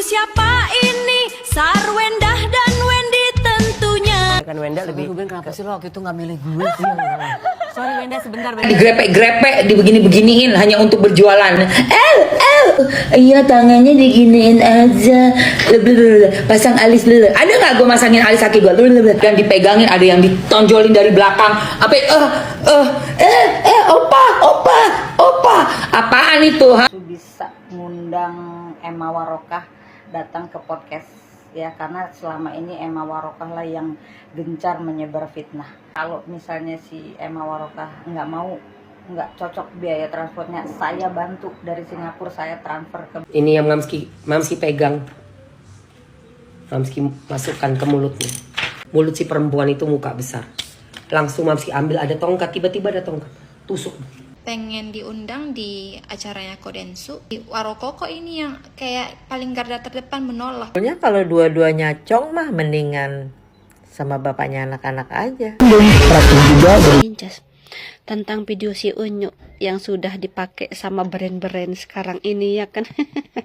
siapa ini? Sarwendah dan Wendy tentunya. Kan Wenda lebih. Ruben kenapa sih lo waktu itu nggak milih gue sih? Sorry Wenda, sebentar Wenda. Grepe-grepe dibegini-beginiin hanya untuk berjualan. Iya tangannya diginiin aja. Pasang alis dulu. Ada nggak gue masangin alis kaki gue? Yang dipegangin, ada yang ditonjolin dari belakang. Apa? Opa. Apaan itu? Ha? Bisa ngundang Emma Waroka datang ke podcast ya, karena selama ini Emma Waroka lah yang gencar menyebar fitnah. Kalau misalnya si Emma Waroka nggak cocok biaya transportnya, saya bantu dari Singapura, saya transfer ke. Ini yang Mamski pegang. Mamski masukkan ke mulutnya. Mulut si perempuan itu muka besar. Langsung Mamski ambil, ada tongkat, tiba-tiba ada tongkat. Tusuk. Pengen diundang di acaranya Kodensu. Waroko kok ini yang kayak paling garda terdepan menolak. Sebenarnya kalau dua-duanya cong mah mendingan sama bapaknya anak-anak aja. Incas tentang video si Unyu yang sudah dipakai sama brand-brand sekarang ini ya kan.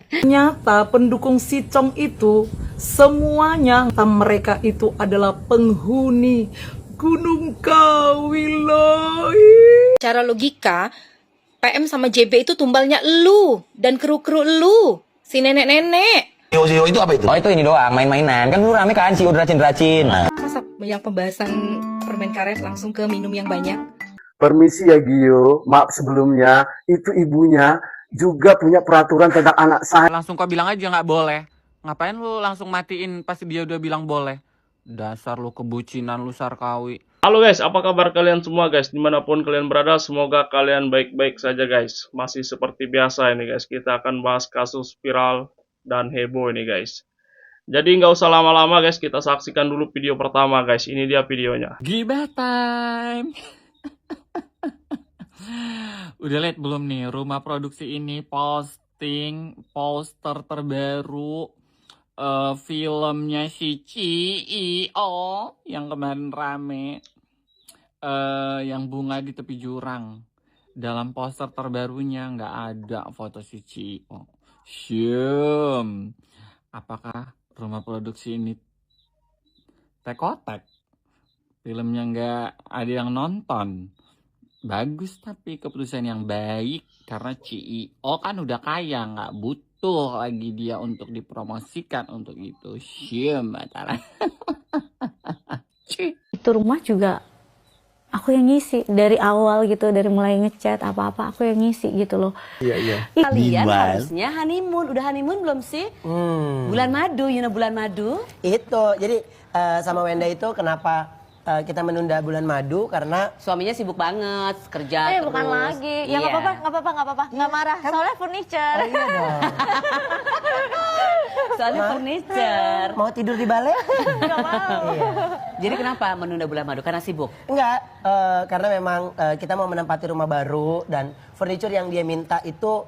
Ternyata pendukung si Cong itu semuanya mereka itu adalah penghuni Gunung Kawilo. Cara logika, PM sama JB itu tumbalnya elu dan kru-kru elu, si nenek-nenek. Sio itu apa itu? Oh itu ini doang, main-mainan. Kan dulu rame kan Sio racin-racin. Masa yang pembahasan permen karet langsung ke minum yang banyak? Permisi ya Gio, maaf sebelumnya, itu ibunya juga punya peraturan tentang anak saya. Langsung kau bilang aja nggak boleh. Ngapain lu langsung matiin pas dia udah bilang boleh? Dasar lu kebucinan lu Sarkawi. Halo guys, apa kabar kalian semua guys? Dimanapun kalian berada, semoga kalian baik-baik saja guys. Masih seperti biasa ini guys, kita akan bahas kasus viral dan heboh ini guys. Jadi nggak usah lama-lama guys, kita saksikan dulu video pertama guys. Ini dia videonya. Gibah time. Udah lihat belum nih, rumah produksi ini posting poster terbaru filmnya si CEO yang kemarin rame, yang bunga di tepi jurang. Dalam poster terbarunya nggak ada foto si CEO. Apakah rumah produksi ini tekotek? Filmnya nggak ada yang nonton. Bagus, tapi keputusan yang baik karena CEO kan udah kaya, nggak butuh lagi dia untuk dipromosikan untuk itu. Itu rumah juga aku yang ngisi dari awal gitu, dari mulai ngechat apa-apa aku yang ngisi gitu loh. Iya. Kalian harusnya honeymoon. Udah honeymoon belum sih? Bulan madu, bulan madu. Itu, jadi sama Wenda itu kenapa kita menunda bulan madu karena Suaminya sibuk banget kerja terus. Bukan lagi. Ya nggak apa-apa. Nggak marah. Soalnya furniture. Oh, iya dong. Soalnya furniture. Mau tidur di balai? Nggak mau. Iya. Jadi kenapa menunda bulan madu? Karena sibuk? Enggak, karena memang kita mau menempati rumah baru dan furniture yang dia minta itu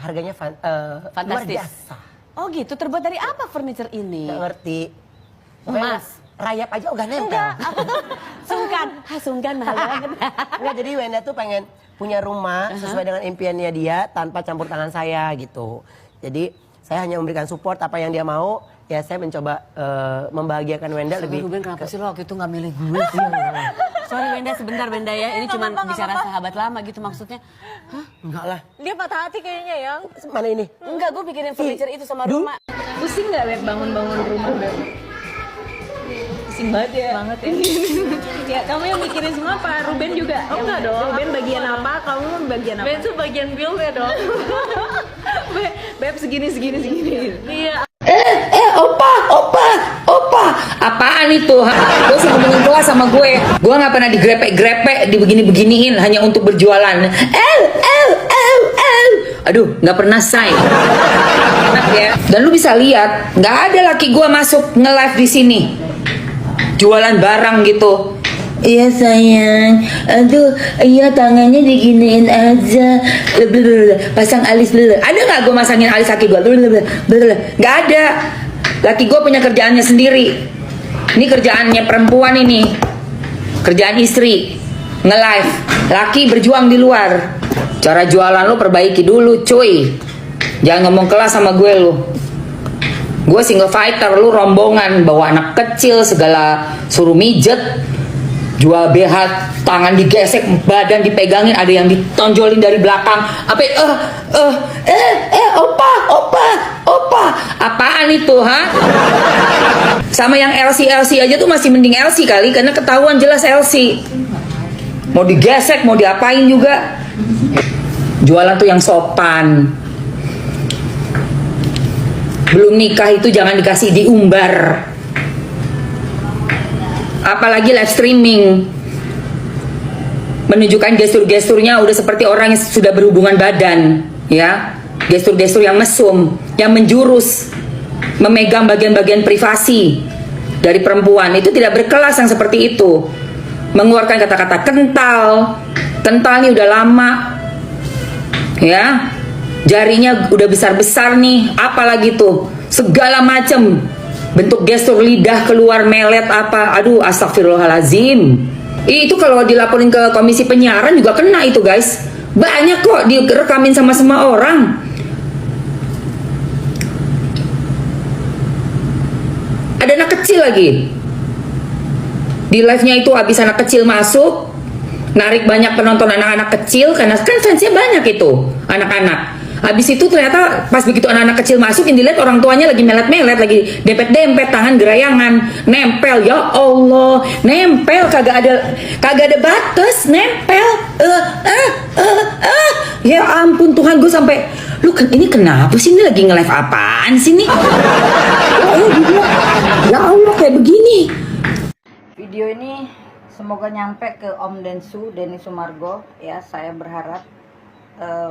harganya Fantastis. luar biasa. Oh gitu, terbuat dari apa furniture ini? Nggak ngerti. Emas. Rayap aja udah nempel. Enggak, aku tuh sungkan mahal banget. Enggak, jadi Wenda tuh pengen punya rumah sesuai dengan impiannya dia tanpa campur tangan saya gitu. Jadi saya hanya memberikan support apa yang dia mau. Ya saya mencoba membahagiakan Wenda lebih. Ruben kenapa sih lo waktu itu nggak milih gue sih? Sorry Wenda, sebentar Wenda ya. Ini cuma bicara sahabat lama gitu maksudnya. Hah? Enggak lah. Dia patah hati kayaknya yang. Mana ini? Enggak, gue bikinin furniture itu sama rumah. Pusing nggak Beb bangun-bangun rumah Beb? Pusing banget ya. Ya, kamu yang mikirin semua apa? Ruben juga? Oh enggak dong. Ruben bagian apa? Kamu bagian apa? Ben tuh bagian build ya dong. Beb segini. Iya. Opa. Apaan itu? Gue sih ngomongin kelas sama gue. Gue nggak pernah digrepe-grepe dibegini-beginiin hanya untuk berjualan. Aduh, nggak pernah say. Dan lu bisa lihat, nggak ada laki gue masuk nge-live di sini. Jualan barang gitu. Iya sayang, aduh, iya tangannya diginiin aja. Pasang alis dulu. Ada nggak gue masangin alis kaki gue? Nggak ada. Laki gue punya kerjaannya sendiri. Ini kerjaannya perempuan ini. Kerjaan istri. Nge-live. Laki berjuang di luar. Cara jualan lu perbaiki dulu cuy. Jangan ngomong kelas sama gue lu. Gue single fighter, lu rombongan, bawa anak kecil segala, suruh mijet, jual BH, tangan digesek, badan dipegangin, ada yang ditonjolin dari belakang. Apa? Opa, apaan itu, ha? Sama yang LC aja tuh masih mending LC kali, karena ketahuan jelas LC. Mau digesek, mau diapain juga. Jualan tuh yang sopan. Belum nikah itu jangan dikasih diumbar. Apalagi live streaming. Menunjukkan gestur-gesturnya udah seperti orang yang sudah berhubungan badan, ya. Gestur-gestur yang mesum, yang menjurus, memegang bagian-bagian privasi dari perempuan. Itu tidak berkelas yang seperti itu. Mengeluarkan kata-kata kental nih udah lama, ya. Jarinya udah besar-besar nih, apalagi tuh segala macam bentuk gestur lidah keluar melet apa, aduh astagfirullahalazim. Itu kalau dilaporin ke komisi penyiaran juga kena itu guys, banyak kok direkamin sama semua orang. Ada anak kecil lagi di live-nya itu, habis anak kecil masuk narik banyak penonton anak-anak kecil karena kan fansnya banyak itu anak-anak. Habis itu ternyata pas begitu anak-anak kecil masuk, yang dilihat orang tuanya lagi melet-melet, lagi dempet-dempet, tangan gerayangan, nempel. Ya Allah, nempel kagak ada batas, nempel. Ya ampun Tuhan, gue sampai, lu ini kenapa sih, ini lagi nge-live apaan sih nih? Ya Allah, kayak begini. Video ini semoga nyampe ke Om Densu, Denny Sumargo, ya. Saya berharap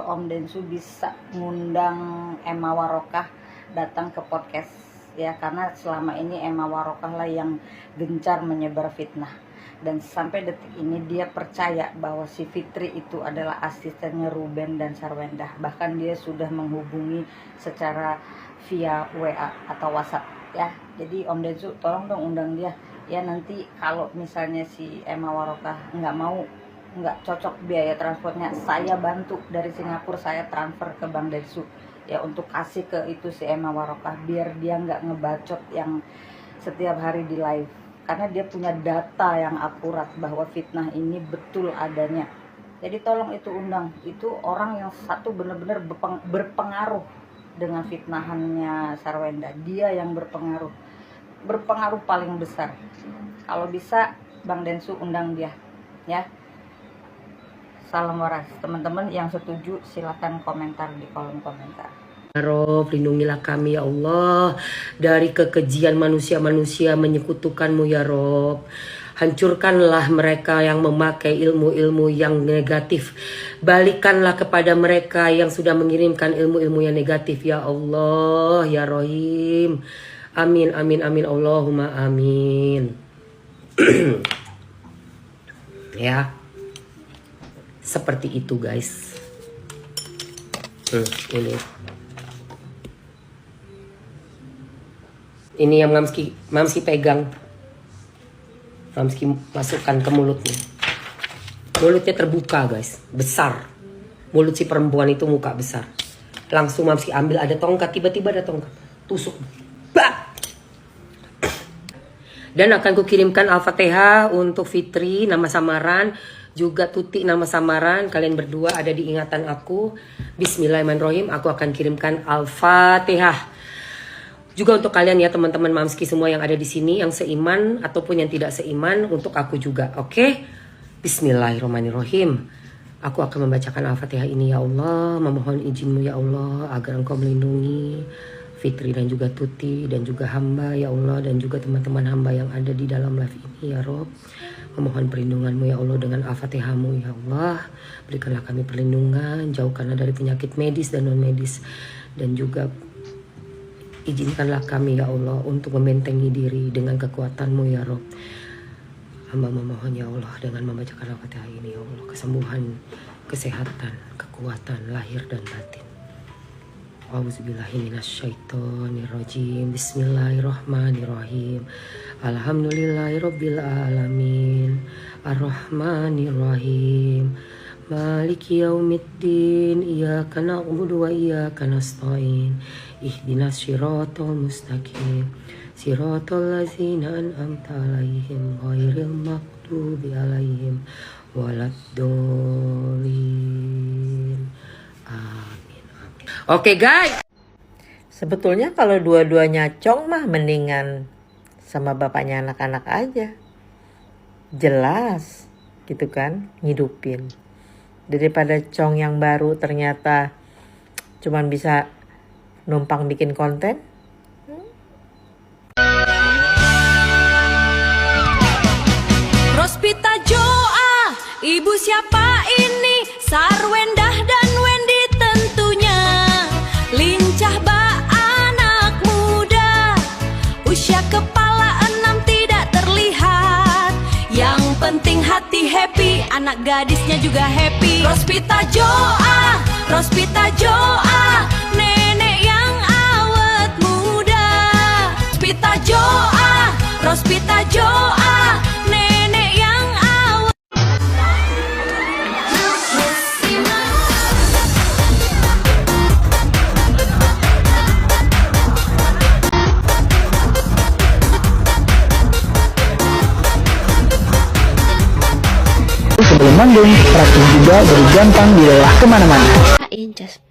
Om Densu bisa ngundang Emma Waroka datang ke podcast, ya, karena selama ini Emma Waroka lah yang gencar menyebar fitnah, dan sampai detik ini dia percaya bahwa si Fitri itu adalah asistennya Ruben dan Sarwenda. Bahkan dia sudah menghubungi secara via WA atau WhatsApp, ya. Jadi Om Densu tolong dong undang dia, ya. Nanti kalau misalnya si Emma Waroka nggak cocok biaya transportnya, saya bantu dari Singapura, saya transfer ke Bang Densu, ya, untuk kasih ke itu si Emma Waroka, biar dia nggak ngebacot yang setiap hari di live, karena dia punya data yang akurat bahwa fitnah ini betul adanya. Jadi tolong itu undang, itu orang yang satu benar-benar berpengaruh dengan fitnahannya Sarwenda, dia yang berpengaruh paling besar. Kalau bisa Bang Densu undang dia, ya. Salam waras. Teman-teman yang setuju silakan komentar di kolom komentar. Ya Rob, lindungilah kami ya Allah dari kekejian manusia-manusia menyekutukanmu ya Rob. Hancurkanlah mereka yang memakai ilmu-ilmu yang negatif. Balikanlah kepada mereka yang sudah mengirimkan ilmu-ilmu yang negatif ya Allah ya Rohim. Amin amin amin Allahumma amin. Ya. Seperti itu guys. Ini yang Mamski pegang. Mamski masukkan ke mulutnya. Mulutnya terbuka guys, besar. Mulut si perempuan itu muka besar. Langsung Mamski ambil, ada tongkat, tiba-tiba ada tongkat, tusuk. Bah! Dan akan kukirimkan Al-Fatihah untuk Fitri nama samaran, juga Tuti nama samaran. Kalian berdua ada di ingatan aku. Bismillahirrahmanirrahim. Aku akan kirimkan Al-Fatihah juga untuk kalian ya teman-teman Mamski semua yang ada di sini, yang seiman ataupun yang tidak seiman, untuk aku juga. Oke? Bismillahirrahmanirrahim. Aku akan membacakan Al-Fatihah ini ya Allah. Memohon izinmu ya Allah agar Engkau melindungi Fitri dan juga Tuti dan juga hamba ya Allah, dan juga teman-teman hamba yang ada di dalam live ini ya Rob. Memohon perlindunganmu ya Allah dengan Al-Fatihahmu ya Allah. Berikanlah kami perlindungan, jauhkanlah dari penyakit medis dan non medis, dan juga izinkanlah kami ya Allah untuk membentengi diri dengan kekuatanmu ya Rob. Hamba memohon ya Allah dengan membacakan Al-Fatihah ini ya Allah, kesembuhan, kesehatan, kekuatan lahir dan batin. Auzubillahiminasyaitonirrajim. Bismillahirrahmanirrahim. Alhamdulillahirabbil alamin. Arrahmanirrahim. Maliki yaumiddin, iyyaka na'budu wa iyyaka nasta'in, ihdinas siratal mustaqim, siratal ladzina an'amta 'alaihim ghairil maghdubi 'alaihim waladdallin. Amin. Oke guys. Sebetulnya kalau dua-duanya Chong mah mendingan sama bapaknya anak-anak aja. Jelas gitu kan, ngidupin. Daripada Chong yang baru ternyata cuman bisa numpang bikin konten. Rospita Joa, ibu siapa ini? Sarwendah dan Wendy tentunya. Lincah ba anak muda, usia kepala 6 tidak terlihat. Yang penting hati happy, anak gadisnya juga happy. Rospita Joa, nenek yang awet muda. Rospita Joa, nenek yang awet. Sebelum manggung, perhatiin juga dari gampang dilelah kemana-mana. Incas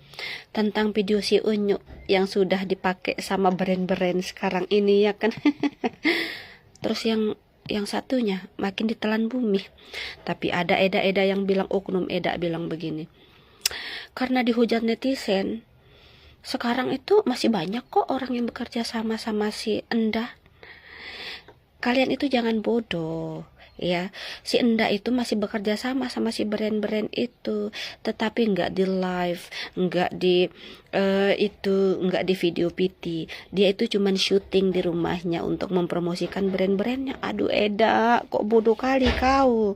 tentang video si Unyu yang sudah dipakai sama brand-brand sekarang ini ya kan. Terus yang satunya makin ditelan bumi. Tapi ada Eda yang bilang, oknum Eda bilang begini, karena dihujat netizen, sekarang itu masih banyak kok orang yang bekerja sama si Endah. Kalian itu jangan bodoh ya, si Endah itu masih bekerja sama si brand-brand itu, tetapi nggak di live, nggak di nggak di video PT. Dia itu cuman syuting di rumahnya untuk mempromosikan brand-brandnya. Aduh Eda, kok bodoh kali kau.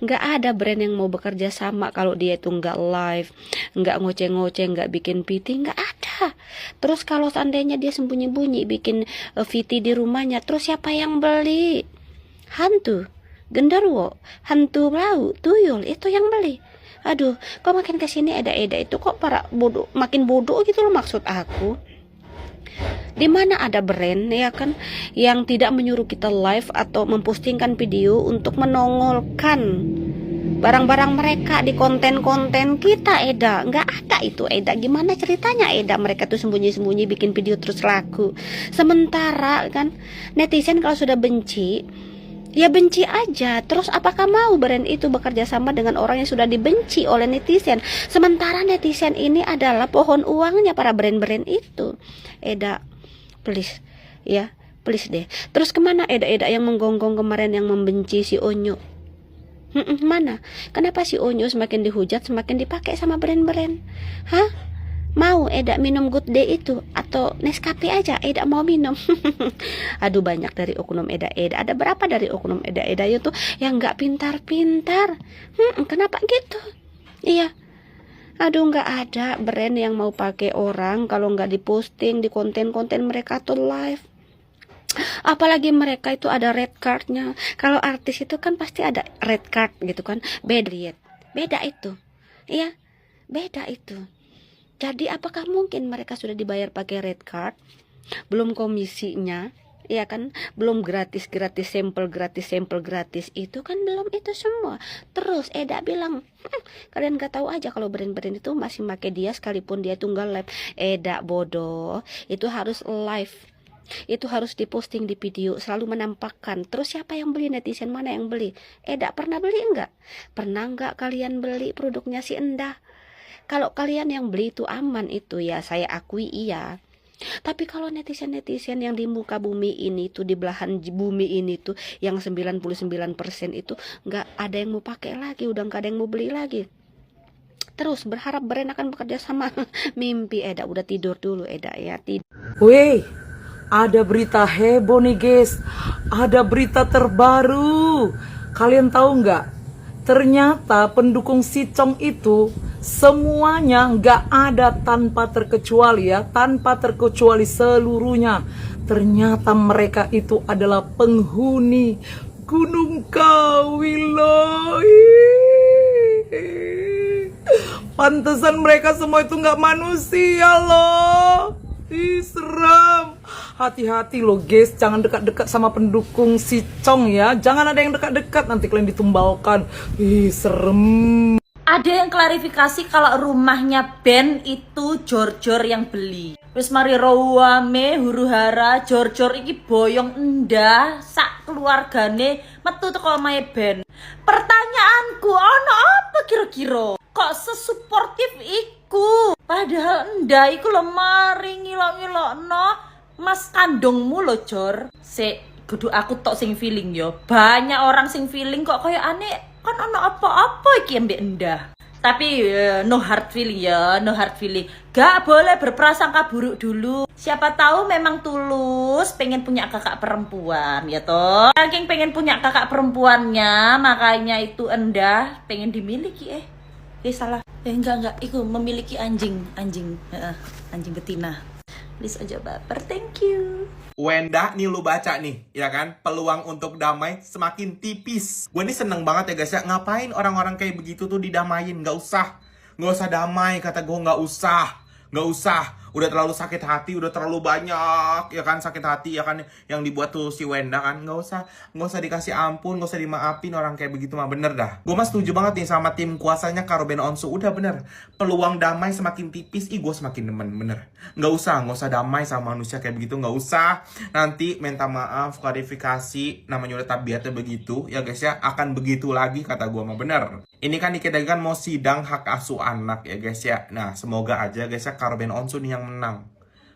Nggak ada brand yang mau bekerja sama kalau dia itu nggak live, nggak ngoceh-ngoceh, nggak bikin PT, nggak ada. Terus kalau seandainya dia sembunyi-bunyi bikin VT di rumahnya, terus siapa yang beli? Hantu genderuwo, hantu blau, tuyul, itu yang beli. Aduh, kok makin kesini Eda itu kok para bodoh, makin bodoh gitu loh maksud aku. Di mana ada brand ya kan yang tidak menyuruh kita live atau mempostingkan video untuk menongolkan barang-barang mereka di konten-konten kita, Eda. Nggak ada itu, Eda. Gimana ceritanya, Eda? Mereka tuh sembunyi-sembunyi bikin video terus laku. Sementara kan netizen kalau sudah benci, ya benci aja. Terus apakah mau brand itu bekerja sama dengan orang yang sudah dibenci oleh netizen? Sementara netizen ini adalah pohon uangnya para brand-brand itu. Eda, please, ya, please deh. Terus kemana Eda yang menggonggong kemarin yang membenci si Onyo? Mana? Kenapa si Onyo semakin dihujat semakin dipakai sama brand-brand? Hah? Mau Eda minum Good Day itu atau Nescafe aja Eda mau minum? Aduh, banyak dari oknum Eda. Ada berapa dari oknum Eda itu yang nggak pintar-pintar? Kenapa gitu? Iya. Aduh, nggak ada brand yang mau pakai orang kalau nggak diposting di konten-konten mereka tuh live. Apalagi mereka itu ada red cardnya. Kalau artis itu kan pasti ada red card gitu kan. Beda itu. Iya, beda itu. Jadi apakah mungkin mereka sudah dibayar pakai red card? Belum komisinya, ya kan? Belum gratis sampel gratis itu kan belum itu semua. Terus Eda bilang, kalian gak tahu aja kalau brand-brand itu masih pakai dia sekalipun dia tunggal live. Eda bodoh, itu harus live. Itu harus diposting di video, selalu menampakkan. Terus siapa yang beli? Netizen mana yang beli? Eda pernah beli enggak? Pernah enggak kalian beli produknya si Endah? Kalau kalian yang beli itu aman itu ya, saya akui iya. Tapi kalau netizen-netizen yang di muka bumi ini tuh, di belahan bumi ini tuh, yang 99% itu nggak ada yang mau pakai lagi, udah nggak ada yang mau beli lagi. Terus berharap brand akan bekerja sama. Mimpi Eda, udah tidur dulu Eda ya, tidur. Weh, ada berita heboh nih guys, ada berita terbaru. Kalian tahu nggak? Ternyata pendukung si Chong itu semuanya nggak ada tanpa terkecuali ya, tanpa terkecuali seluruhnya. Ternyata mereka itu adalah penghuni Gunung Kawi loh. Pantesan mereka semua itu nggak manusia loh. Ih, serem. Hati-hati loh guys, jangan dekat-dekat sama pendukung si Cong ya. Jangan ada yang dekat-dekat, nanti kalian ditumbalkan. Ih, serem. Ada yang klarifikasi kalau rumahnya Ben itu Jor-Jor yang beli. Wis mari rawame huru-hara Jor-Jor iki boyong endah sak keluargane metu teko omahe Ben. Pertanyaanku, ono apa kira-kira? Kok sesuportif iku? Padahal endah iku lho mari ngilok-ngilokno mas kandungmu lho Jor. Sik, kudu aku tok sing feeling yo. Banyak orang sing feeling kok kayak aneh. Kan ono apa-apa iki ambek endah. Tapi no hard feeling ya, no hard feeling. Gak boleh berprasangka buruk dulu. Siapa tahu memang tulus pengen punya kakak perempuan ya toh. Saking pengen punya kakak perempuannya, makanya itu endah pengen dimiliki salah. Enggak, itu memiliki anjing betina. Please aja baper, thank you. Wenda nih lu baca nih, ya kan? Peluang untuk damai semakin tipis. Gue nih seneng banget ya guys ya. Ngapain orang-orang kayak begitu tuh didamain? Gak usah damai, kata gue gak usah. Udah terlalu sakit hati, udah terlalu banyak, ya kan, sakit hati, ya kan, yang dibuat tuh si Wenda kan. Gak usah dikasih ampun, gak usah dimaafin orang kayak begitu mah, bener dah. Gue mah setuju banget nih sama tim kuasanya Kak Ruben Onsu, udah bener. Peluang damai semakin tipis, gue semakin demen, bener. Gak usah damai sama manusia kayak begitu, gak usah. Nanti minta maaf, klarifikasi, namanya udah tabiatnya begitu, ya guys ya, akan begitu lagi kata gue mah, bener. Ini kan dikit lagi kan mau sidang hak asuh anak ya guys ya. Nah semoga aja guys ya Kak Ruben Onsu nih yang menang.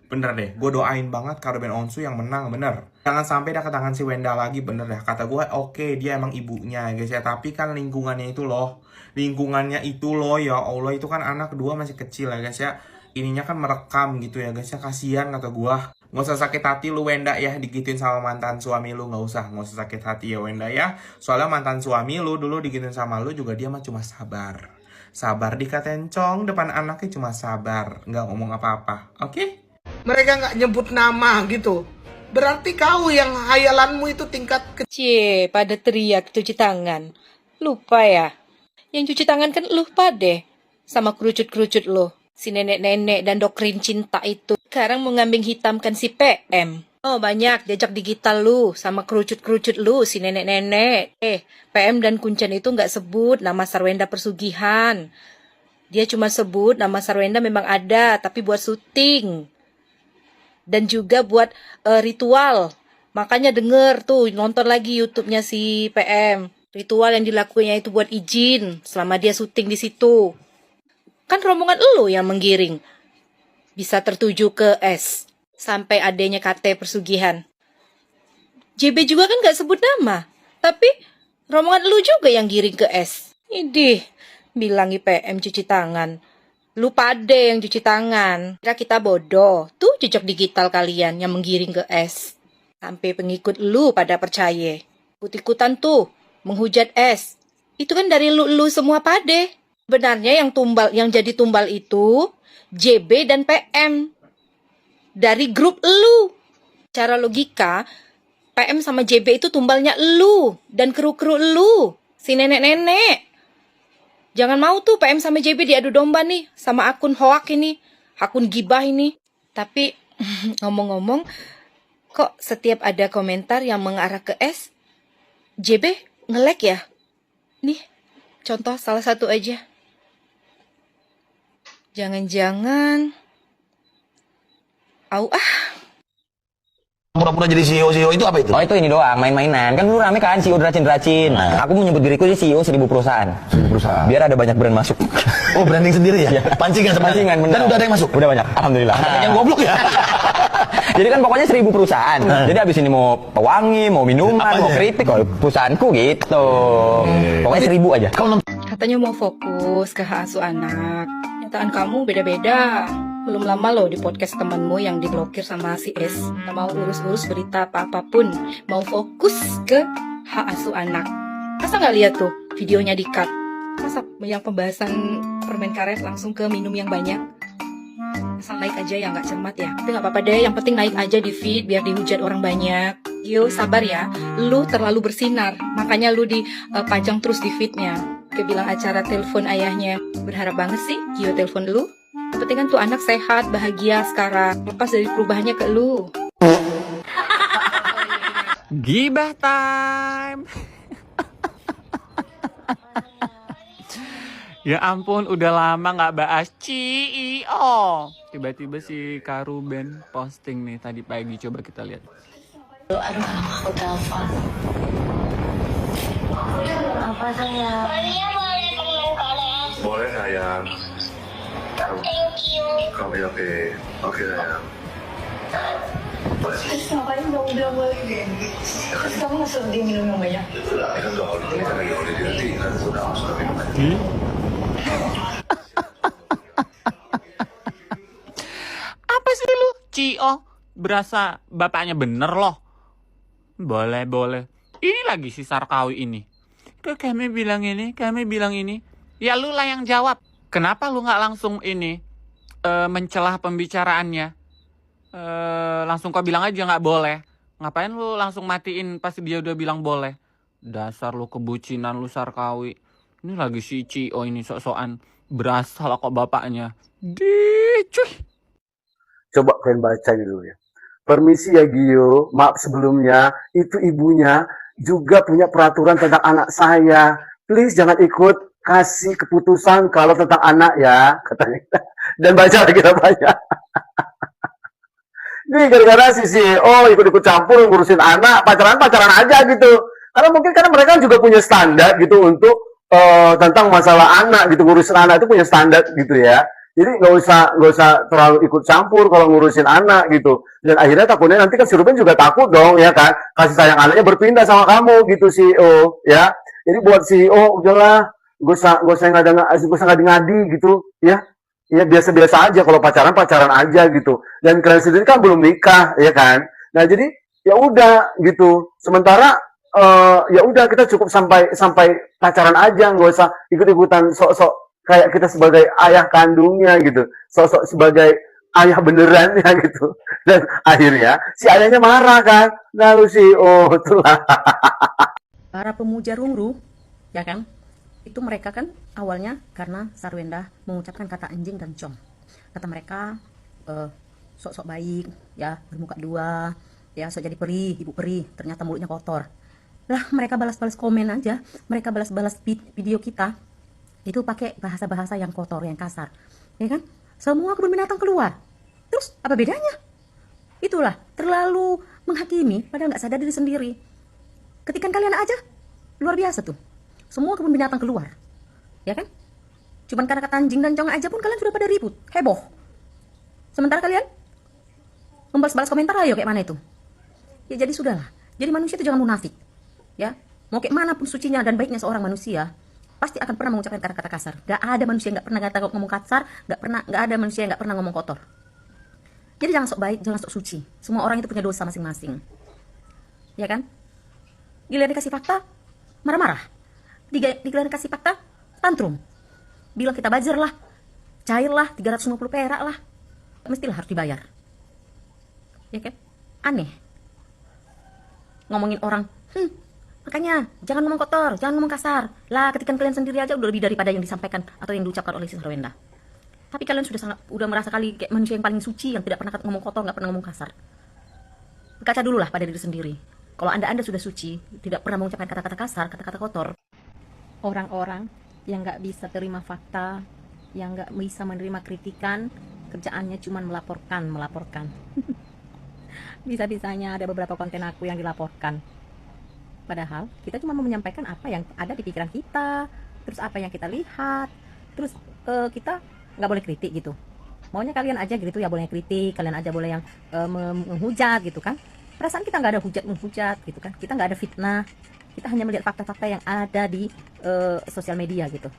Bener deh, gue doain banget Kak Ruben Onsu yang menang, bener. Jangan sampai dah ke tangan si Wenda lagi, bener deh. Kata gue oke, dia emang ibunya ya guys ya. Tapi kan lingkungannya itu loh ya Allah, itu kan anak kedua masih kecil ya guys ya. Ininya kan merekam gitu ya guys ya, kasihan kata gue. Gak usah sakit hati lu Wenda ya, digituin sama mantan suami lu, gak usah sakit hati ya Wenda ya. Soalnya mantan suami lu dulu digituin sama lu juga dia mah cuma sabar dikatain Cong depan anaknya, cuma sabar, nggak ngomong apa-apa, oke? Mereka nggak nyebut nama gitu, berarti kau yang hayalanmu itu tingkat kecil. Pada teriak cuci tangan, lupa ya? Yang cuci tangan kan lu pade sama kerucut-kerucut lu. Si nenek-nenek dan doktrin cinta itu sekarang mau ngambing hitamkan si PM. Oh banyak jejak digital lu sama kerucut-kerucut lu si nenek-nenek. PM dan Kuncen itu nggak sebut nama Sarwenda Persugihan. Dia cuma sebut nama Sarwenda memang ada, tapi buat syuting. Dan juga buat ritual. Makanya denger tuh, nonton lagi YouTube-nya si PM. Ritual yang dilakukannya itu buat izin selama dia syuting di situ. Kan rombongan elu yang menggiring. Bisa tertuju ke S. Sampai adanya KT Persugihan. JB juga kan gak sebut nama. Tapi rombongan elu juga yang giring ke S. Idih, bilang IPM cuci tangan. Lu pade yang cuci tangan. Kira kita bodoh. Tuh jejak digital kalian yang menggiring ke S. Sampai pengikut lu pada percaya. Ikut-ikutan tuh menghujat S. Itu kan dari lu semua pade. Benarnya yang jadi tumbal itu JB dan PM dari grup elu. Cara logika, PM sama JB itu tumbalnya elu dan kru-kru elu, si nenek-nenek. Jangan mau tuh PM sama JB diadu domba nih sama akun hoak ini, akun gibah ini. Tapi ngomong-ngomong, kok setiap ada komentar yang mengarah ke S, JB nge-like ya? Nih, contoh salah satu aja. Jangan-jangan Pura-pura jadi CEO itu apa itu? Oh itu ini doang, main-mainan. Kan dulu rame kan CEO deracin-deracin. Nah, aku menyebut diriku sih CEO 1000 perusahaan. 1000 perusahaan. Biar ada banyak brand masuk. Oh branding sendiri ya? Pancingan sebenarnya. Pancingan bener. Dan udah ada yang masuk? Udah banyak, alhamdulillah. Yang goblok ya? Jadi kan pokoknya 1000 perusahaan. Jadi abis ini mau pewangi, mau minuman, mau kritik, perusahaanku gitu. Pokoknya 1000 aja. Katanya mau fokus ke hak asuh anak. Nyataan kamu beda-beda. Belum lama loh di podcast temanmu yang diblokir sama si S. Gak mau urus-urus berita apa-apapun. Mau fokus ke hak asuh anak. Masa gak lihat tuh videonya di-cut? Masa yang pembahasan permen karet langsung ke minum yang banyak? Asal naik aja ya gak cermat ya. Tapi gak apa-apa deh, yang penting naik aja di feed biar dihujat orang banyak. Yo sabar ya, lu terlalu bersinar. Makanya lu dipajang terus di feednya. Kebilang acara telepon ayahnya. Berharap banget sih Gio telepon lu. Yang penting kan tuh anak sehat, bahagia sekarang. Lepas dari perubahannya ke lu. Gibah time. Ya ampun, udah lama nggak bahas CEO. Tiba-tiba si Kak Ruben posting nih tadi pagi, coba kita lihat. Aduh, aku telepon. Apa sayang? Boleh sayang. Thank you. Oke sayang. Terus ngapain kamu bilang boleh deh? Terus kamu nggak suruh dia minum yang banyak? Kan kita lagi holiday nanti kan sudah minum banyak. Apa sih lu, Cio? Berasa bapaknya bener loh. Boleh. Ini lagi si Sarkawi ini. Kami bilang ini. Ya lu lah yang jawab. Kenapa lu nggak langsung ini mencelah pembicaraannya? Langsung kau bilang aja nggak boleh. Ngapain lu langsung matiin pas dia udah bilang boleh? Dasar lu kebucinan lu Sarkawi. Ini lagi si Cio ini sok-sokan berasa lah kok bapaknya. Cuy. Coba kalian baca ini dulu ya. Permisi ya Gio, maaf sebelumnya, itu ibunya juga punya peraturan tentang anak saya. Please jangan ikut kasih keputusan kalau tentang anak ya, katanya. Dan baca lagi namanya. Ini gara-gara si CEO ikut-ikut campur ngurusin anak, pacaran aja gitu. Karena mereka juga punya standar gitu untuk tentang masalah anak gitu, ngurusin anak itu punya standar gitu ya. Jadi nggak usah terlalu ikut campur kalau ngurusin anak gitu. Dan akhirnya takutnya nanti kan si Ruben juga takut dong ya kan, kasih sayang anaknya berpindah sama kamu gitu CEO ya. Jadi buat CEO udahlah, gak usah ngadi-ngadi gitu ya. Ya biasa-biasa aja, kalau pacaran aja gitu. Dan kalian sendiri kan belum nikah ya kan. Nah jadi ya udah gitu. Sementara ya udah kita cukup sampai pacaran aja, nggak usah ikut-ikutan sok-sok kayak kita sebagai ayah kandungnya gitu, sok-sok sebagai ayah benerannya gitu. Dan akhirnya si ayahnya marah kan, lalu itulah. Para pemuja Rungru, ya kan? Itu mereka kan awalnya karena Sarwenda mengucapkan kata anjing dan cong. Kata mereka sok-sok baik, ya bermuka dua, ya sok jadi peri, ibu peri, ternyata mulutnya kotor. Lah mereka balas-balas komen aja, mereka balas-balas video kita itu pakai bahasa-bahasa yang kotor, yang kasar, ya kan? Semua kebun binatang keluar. Terus apa bedanya? Itulah terlalu menghakimi, padahal nggak sadar diri sendiri. Ketikan kalian aja luar biasa tuh. Semua kebun binatang keluar, ya kan? Cuman karena kata anjing dan cong aja pun kalian sudah pada ribut, heboh. Sementara kalian membalas-balas komentar ayo kayak mana itu? Ya jadi sudahlah. Jadi manusia itu jangan munafik, ya. Mau kayak mana pun sucinya dan baiknya seorang manusia, pasti akan pernah mengucapkan kata-kata kasar. Gak ada manusia yang gak pernah ngomong kasar, gak ada manusia yang gak pernah ngomong kotor. Jadi jangan sok baik, jangan sok suci. Semua orang itu punya dosa masing-masing, ya kan? Giliran dikasih fakta, marah-marah. Giliran dikasih fakta, tantrum. Bilang kita buzzer lah, cair lah, 350 perak lah. Mestilah harus dibayar, ya kan? Aneh. Ngomongin orang, makanya jangan ngomong kotor, jangan ngomong kasar. Lah ketikan kalian sendiri aja udah lebih daripada yang disampaikan atau yang diucapkan oleh si Sarwenda. Tapi kalian udah merasa kali kayak manusia yang paling suci, yang tidak pernah ngomong kotor, nggak pernah ngomong kasar. Berkaca dulu lah pada diri sendiri. Kalau anda sudah suci, tidak pernah mengucapkan kata-kata kasar, kata-kata kotor. Orang-orang yang nggak bisa terima fakta, yang nggak bisa menerima kritikan, kerjaannya cuma melaporkan. Bisa-bisanya ada beberapa konten aku yang dilaporkan. Padahal kita cuma mau menyampaikan apa yang ada di pikiran kita, terus apa yang kita lihat, terus kita nggak boleh kritik gitu. Maunya kalian aja gitu ya boleh kritik, kalian aja boleh yang menghujat gitu kan. Perasaan kita nggak ada menghujat gitu kan. Kita nggak ada fitnah, kita hanya melihat fakta-fakta yang ada di sosial media gitu.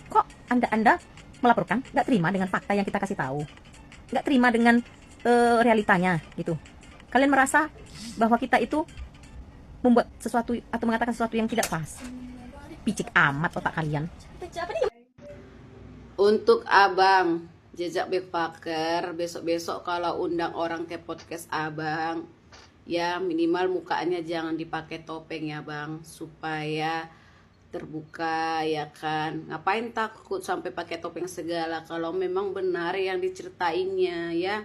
Kok anda melaporkan nggak terima dengan fakta yang kita kasih tahu, nggak terima dengan realitanya gitu. Kalian merasa bahwa kita itu membuat sesuatu atau mengatakan sesuatu yang tidak pas. Picik amat otak kalian. Untuk abang jejak backpacker, besok-besok kalau undang orang ke podcast abang, ya minimal mukanya jangan dipakai topeng ya bang, supaya terbuka ya kan. Ngapain takut sampai pakai topeng segala kalau memang benar yang diceritainnya ya.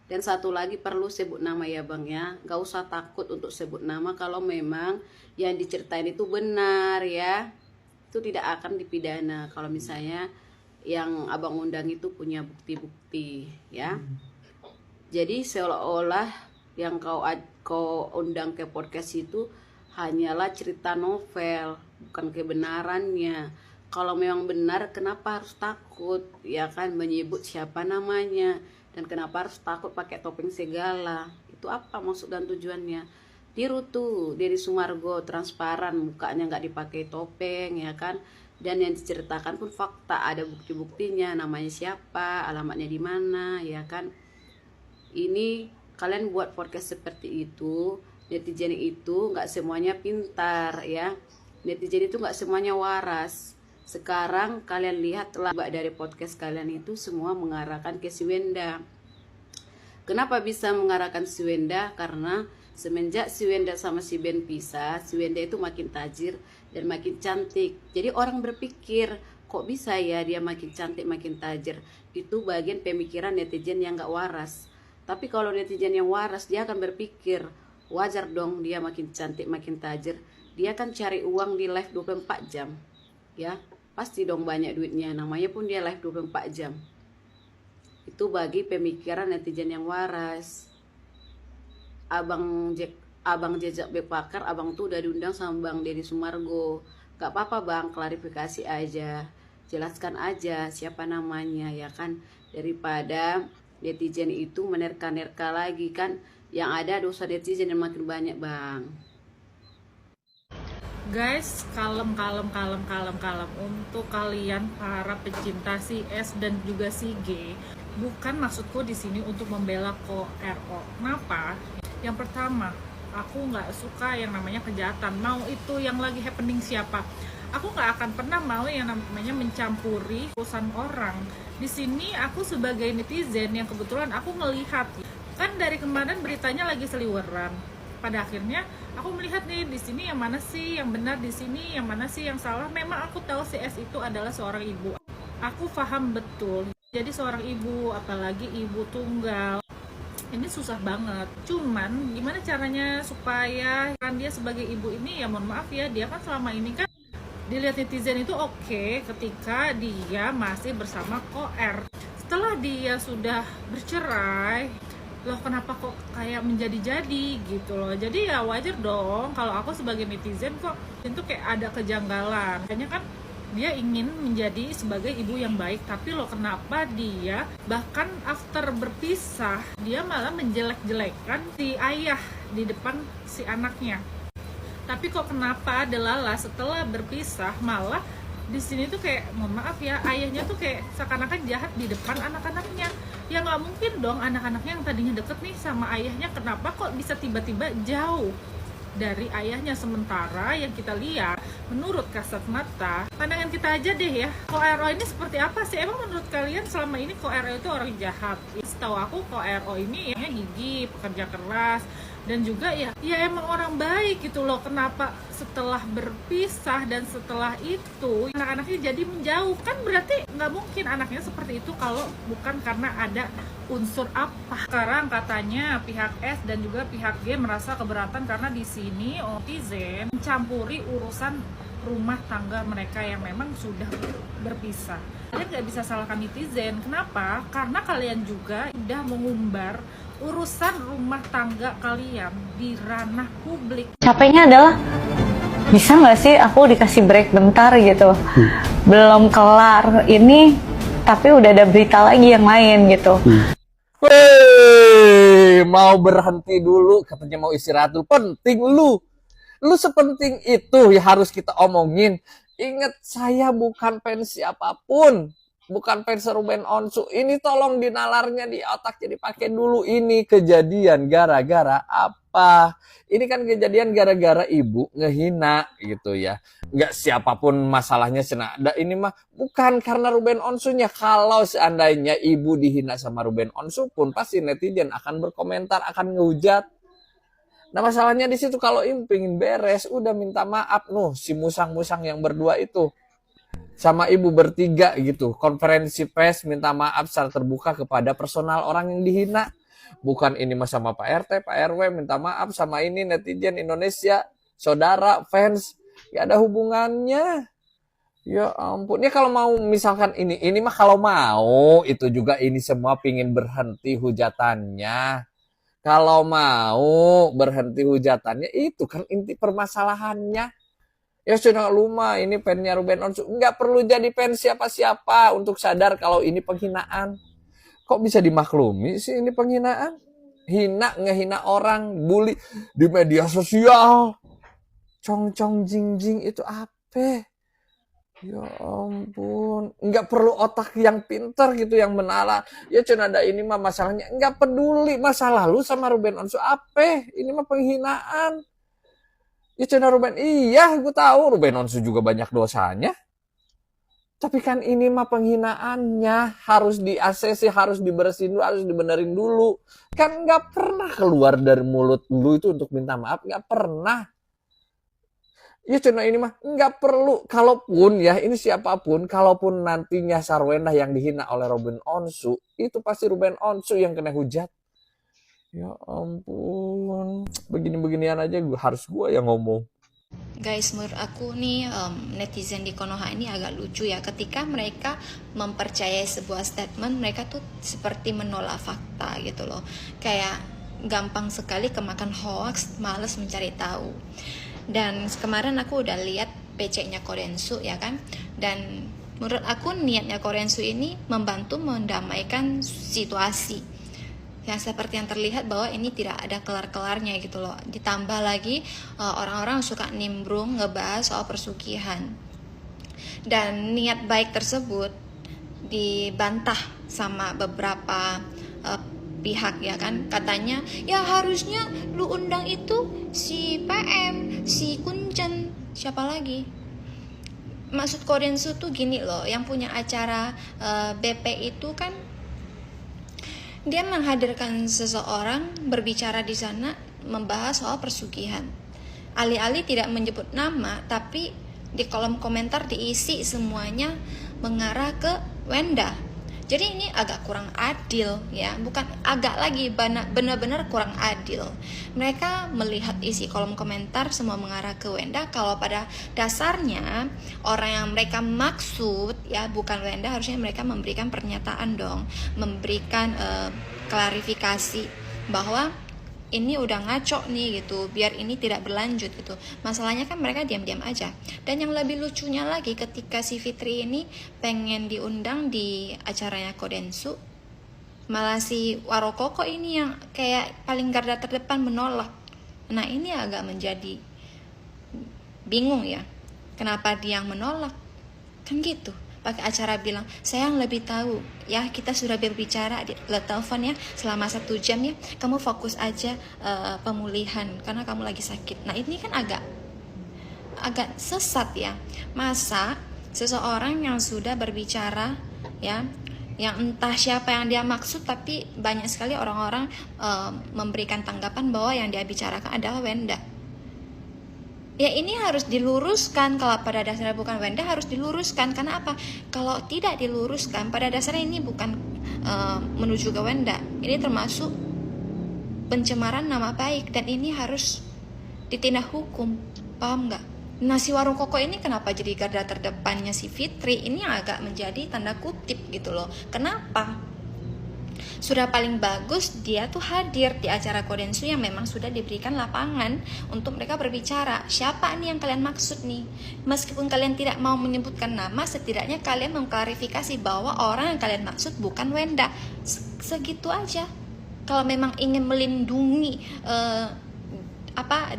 Dan satu lagi perlu sebut nama ya bang ya, gak usah takut untuk sebut nama kalau memang yang diceritain itu benar ya. Itu tidak akan dipidana kalau misalnya yang abang undang itu punya bukti-bukti ya. Jadi seolah-olah yang kau undang ke podcast itu hanyalah cerita novel, bukan kebenarannya. Kalau memang benar, kenapa harus takut ya kan menyebut siapa namanya, dan kenapa harus takut pakai topeng segala? Itu apa maksud dan tujuannya? Tiru tuh Deddy Sumargo, transparan, mukanya nggak dipakai topeng ya kan, dan yang diceritakan pun fakta, ada bukti-buktinya, namanya siapa, alamatnya di mana ya kan. Ini kalian buat podcast seperti itu, netizen itu nggak semuanya pintar ya, netizen itu nggak semuanya waras. Sekarang kalian lihatlah dari podcast kalian itu semua mengarahkan ke si Wenda. Kenapa bisa mengarahkan si Wenda? Karena semenjak si Wenda sama si Ben pisah, si Wenda itu makin tajir dan makin cantik. Jadi orang berpikir, kok bisa ya dia makin cantik makin tajir? Itu bagian pemikiran netizen yang nggak waras. Tapi kalau netizen yang waras, dia akan berpikir, wajar dong dia makin cantik, makin tajir. Dia kan cari uang di live 24 jam. Ya, pasti dong banyak duitnya. Namanya pun dia live 24 jam. Itu bagi pemikiran netizen yang waras. Abang Jejak Backpacker, abang tuh udah diundang sama Bang Deddy Sumargo. Gak apa-apa bang, klarifikasi aja. Jelaskan aja siapa namanya ya kan. Daripada netizen itu menerka-nerka lagi kan, yang ada dosa netizen yang makin banyak bang. Guys, kalem untuk kalian para pecinta si S dan juga si G. Bukan maksudku di sini untuk membela KRO. Kenapa? Yang pertama, aku nggak suka yang namanya kejahatan. Mau itu yang lagi happening siapa, aku nggak akan pernah mau yang namanya mencampuri urusan orang. Di sini aku sebagai netizen yang kebetulan aku melihat kan dari kemarin beritanya lagi seliweran. Pada akhirnya aku melihat nih di sini yang mana sih yang benar, di sini yang mana sih yang salah. Memang aku tahu si S itu adalah seorang ibu. Aku paham betul. Jadi seorang ibu, apalagi ibu tunggal, ini susah banget. Cuman gimana caranya supaya kan dia sebagai ibu ini, ya mohon maaf ya, dia kan selama ini kan dilihat netizen itu oke ketika dia masih bersama KR. Setelah dia sudah bercerai, loh kenapa kok kayak menjadi-jadi gitu loh. Jadi ya wajar dong kalau aku sebagai netizen kok itu kayak ada kejanggalan. Kayaknya kan dia ingin menjadi sebagai ibu yang baik, tapi loh kenapa dia bahkan after berpisah dia malah menjelek-jelekan si ayah di depan si anaknya. Tapi kok kenapa Delala setelah berpisah malah di sini tuh kayak mohon maaf ya, ayahnya tuh kayak seakan-akan jahat di depan anak-anaknya. Ya nggak mungkin dong anak-anaknya yang tadinya deket nih sama ayahnya, kenapa kok bisa tiba-tiba jauh dari ayahnya. Sementara yang kita lihat menurut kasat mata, pandangan kita aja deh ya, KRO ini seperti apa sih? Emang menurut kalian selama ini KRO itu orang jahat? Setahu aku KRO ini ya gigih, pekerja keras, dan juga ya emang orang baik gitu loh. Kenapa setelah berpisah dan setelah itu anak-anaknya jadi menjauh? Kan berarti nggak mungkin anaknya seperti itu kalau bukan karena ada unsur apa. Sekarang katanya pihak S dan juga pihak G merasa keberatan karena di sini netizen mencampuri urusan rumah tangga mereka yang memang sudah berpisah. Kalian nggak bisa salahkan netizen. Kenapa? Karena kalian juga sudah mengumbar urusan rumah tangga kalian di ranah publik. Capeknya adalah bisa nggak sih aku dikasih break bentar gitu, belum kelar ini tapi udah ada berita lagi yang lain gitu. Wih, mau berhenti dulu, katanya mau istirahat dulu. Penting lu sepenting itu ya harus kita omongin. Ingat, saya bukan fans siapapun, bukan fans Ruben Onsu. Ini tolong dinalarnya di otak, jadi pakai dulu. Ini kejadian gara-gara apa? Ini kan kejadian gara-gara ibu ngehina gitu ya. Nggak siapapun masalahnya senada. Ini mah bukan karena Ruben Onsunya. Kalau seandainya ibu dihina sama Ruben Onsu pun pasti netizen akan berkomentar, akan ngehujat. Nah masalahnya di situ kalau pingin beres, udah minta maaf si musang-musang yang berdua itu sama ibu bertiga gitu, konferensi pers minta maaf secara terbuka kepada personal orang yang dihina. Bukan ini mah sama Pak RT, Pak RW minta maaf sama ini netizen Indonesia, saudara, fans, gak ada hubungannya. Ya ampun, ya kalau mau misalkan ini mah kalau mau itu juga ini semua pingin berhenti hujatannya. Kalau mau berhenti hujatannya itu kan inti permasalahannya. Ya sudah Luma ini fansnya Ruben Onsu. Nggak perlu jadi fans siapa-siapa untuk sadar kalau ini penghinaan. Kok bisa dimaklumi sih ini penghinaan? Ngehina orang, bully di media sosial. Cong-cong jing-jing itu apa? Ya ampun, nggak perlu otak yang pintar gitu yang menalar. Ya cuma ada ini mah masalahnya, nggak peduli masalah lu sama Ruben Onsu apa? Ini mah penghinaan. Ya cuma Ruben, iya gue tahu Ruben Onsu juga banyak dosanya. Tapi kan ini mah penghinaannya harus di-ACC, harus dibersihin dulu, harus dibenerin dulu. Kan nggak pernah keluar dari mulut lu itu untuk minta maaf, nggak pernah. Ya cuma ini mah nggak perlu, kalaupun ya ini siapapun, kalaupun nantinya Sarwendah yang dihina oleh Ruben Onsu, itu pasti Ruben Onsu yang kena hujat. Ya ampun, begini-beginian aja harus gue yang ngomong. Guys, menurut aku nih netizen di Konoha ini agak lucu ya. Ketika mereka mempercayai sebuah statement, mereka tuh seperti menolak fakta gitu loh. Kayak gampang sekali kemakan hoax, males mencari tahu. Dan kemarin aku udah lihat PC-nya Korensu ya kan. Dan menurut aku niatnya Korensu ini membantu mendamaikan situasi. Yang seperti yang terlihat bahwa ini tidak ada kelar-kelarnya gitu loh. Ditambah lagi orang-orang suka nimbrung ngebahas soal persugihan. Dan niat baik tersebut dibantah sama beberapa pihak ya kan. Katanya ya harusnya lu undang itu si PM, si Kuncen, siapa lagi. Maksud Korensu tuh gini loh, yang punya acara BP itu kan dia menghadirkan seseorang berbicara di sana membahas soal persugihan. Alih-alih tidak menyebut nama, tapi di kolom komentar diisi semuanya mengarah ke Wenda. Jadi ini agak kurang adil ya, bukan agak lagi, benar-benar kurang adil. Mereka melihat isi kolom komentar semua mengarah ke Wenda, kalau pada dasarnya orang yang mereka maksud ya bukan Wenda, harusnya mereka memberikan pernyataan dong, memberikan klarifikasi bahwa ini udah ngaco nih gitu, biar ini tidak berlanjut gitu. Masalahnya kan mereka diam-diam aja. Dan yang lebih lucunya lagi, ketika si Fitri ini pengen diundang di acaranya Kodensu, malah si Warokoko ini yang kayak paling garda terdepan menolak. Nah ini agak menjadi bingung ya, kenapa dia yang menolak, kan gitu. Pakai acara bilang, saya yang lebih tahu ya, kita sudah berbicara di telepon ya selama 1 jam ya, kamu fokus aja pemulihan karena kamu lagi sakit. Nah ini kan agak sesat ya. Masa seseorang yang sudah berbicara ya, yang entah siapa yang dia maksud, tapi banyak sekali orang-orang memberikan tanggapan bahwa yang dia bicarakan adalah Wenda. Ya ini harus diluruskan, kalau pada dasarnya bukan Wenda harus diluruskan. Karena apa? Kalau tidak diluruskan, pada dasarnya ini bukan menuju ke Wenda. Ini termasuk pencemaran nama baik dan ini harus ditindak hukum. Paham nggak? Nah si Warung Koko ini kenapa jadi garda terdepannya si Fitri? Ini agak menjadi tanda kutip gitu loh. Kenapa? Sudah paling bagus dia tuh hadir di acara Kodensu yang memang sudah diberikan lapangan untuk mereka berbicara. Siapa nih yang kalian maksud nih? Meskipun kalian tidak mau menyebutkan nama, setidaknya kalian mengklarifikasi bahwa orang yang kalian maksud bukan Wenda. Segitu aja. Kalau memang ingin melindungi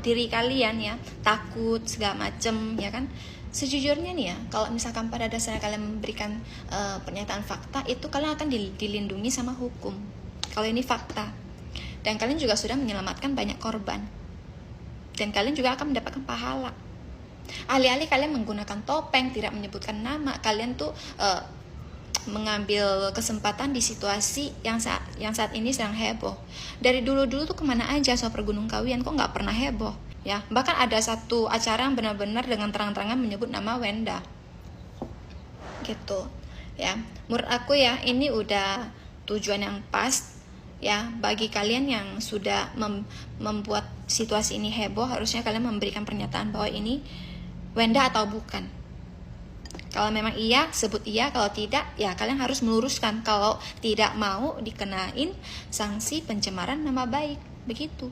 diri kalian ya, takut segala macem ya kan. Sejujurnya nih ya, kalau misalkan pada dasarnya kalian memberikan pernyataan fakta, itu kalian akan dilindungi sama hukum. Kalau ini fakta. Dan kalian juga sudah menyelamatkan banyak korban. Dan kalian juga akan mendapatkan pahala. Alih-alih kalian menggunakan topeng, tidak menyebutkan nama, kalian tuh mengambil kesempatan di situasi yang saat ini sedang heboh. Dari dulu-dulu tuh kemana aja soal Gunung Kawian, kok nggak pernah heboh ya. Bahkan ada satu acara yang benar-benar dengan terang-terangan menyebut nama Wenda gitu ya. Menurut aku ya ini udah tujuan yang pas ya. Bagi kalian yang sudah membuat situasi ini heboh, harusnya kalian memberikan pernyataan bahwa ini Wenda atau bukan. Kalau memang iya, sebut iya. Kalau tidak, ya kalian harus meluruskan. Kalau tidak mau dikenain sanksi pencemaran nama baik, begitu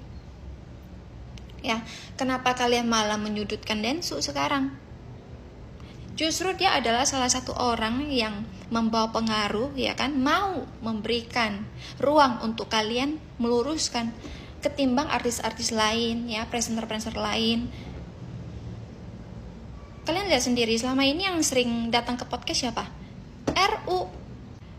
ya. Kenapa kalian malah menyudutkan Densu sekarang? Justru dia adalah salah satu orang yang membawa pengaruh, ya kan, mau memberikan ruang untuk kalian meluruskan, ketimbang artis-artis lain, ya, presenter-presenter lain. Kalian lihat sendiri, selama ini yang sering datang ke podcast siapa? RU.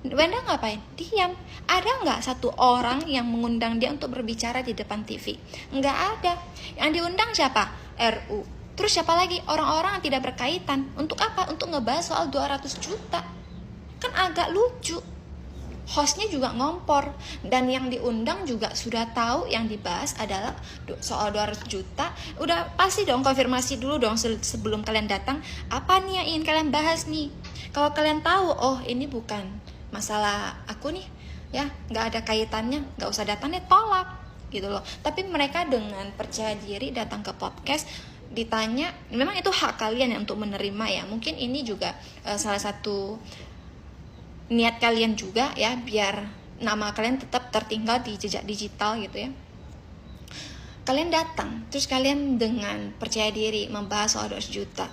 Wenda ngapain? Diam. Ada nggak satu orang yang mengundang dia untuk berbicara di depan TV? Nggak ada. Yang diundang siapa? RU. Terus siapa lagi? Orang-orang yang tidak berkaitan. Untuk apa? Untuk ngebahas soal 200 juta. Kan agak lucu. Hostnya juga ngompor. Dan yang diundang juga sudah tahu yang dibahas adalah soal 200 juta. Udah pasti dong konfirmasi dulu dong sebelum kalian datang. Apa nih yang ingin kalian bahas nih? Kalau kalian tahu, oh ini bukan masalah aku nih, ya nggak ada kaitannya, nggak usah datang deh, tolak gitu loh. Tapi mereka dengan percaya diri datang ke podcast, ditanya, memang itu hak kalian ya untuk menerima ya. Mungkin ini juga salah satu niat kalian juga ya, biar nama kalian tetap tertinggal di jejak digital gitu ya. Kalian datang, terus kalian dengan percaya diri membahas soal 200 juta.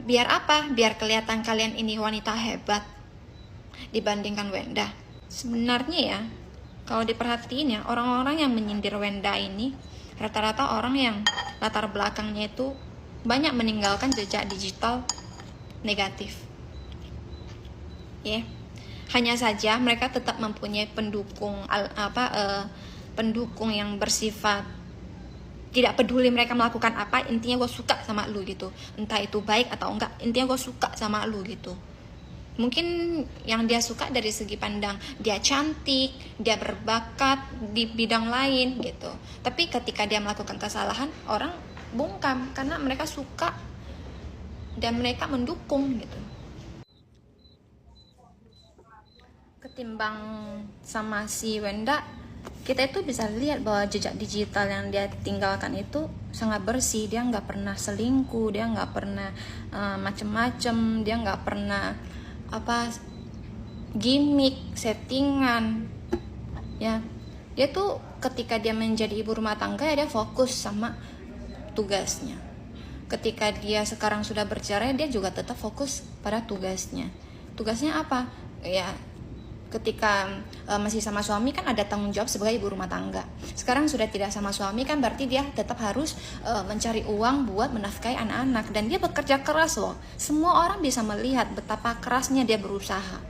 Biar apa? Biar kelihatan kalian ini wanita hebat dibandingkan Wenda. Sebenarnya ya, kalau diperhatiin ya, orang-orang yang menyindir Wenda ini rata-rata orang yang latar belakangnya itu banyak meninggalkan jejak digital negatif. Ya. Hanya saja mereka tetap mempunyai pendukung pendukung yang bersifat tidak peduli mereka melakukan apa, intinya gue suka sama lu gitu. Entah itu baik atau enggak, intinya gue suka sama lu gitu. Mungkin yang dia suka dari segi pandang dia cantik, dia berbakat di bidang lain gitu. Tapi ketika dia melakukan kesalahan, orang bungkam karena mereka suka dan mereka mendukung gitu. Ketimbang sama si Wenda, kita itu bisa lihat bahwa jejak digital yang dia tinggalkan itu sangat bersih. Dia nggak pernah selingkuh, dia nggak pernah macem-macem, dia nggak pernah gimmick, settingan ya. Dia tuh ketika dia menjadi ibu rumah tangga ya dia fokus sama tugasnya. Ketika dia sekarang sudah bercerai, dia juga tetap fokus pada tugasnya. Tugasnya apa? Ya ketika masih sama suami kan ada tanggung jawab sebagai ibu rumah tangga. Sekarang sudah tidak sama suami kan berarti dia tetap harus mencari uang buat menafkahi anak-anak. Dan dia bekerja keras loh. Semua orang bisa melihat betapa kerasnya dia berusaha.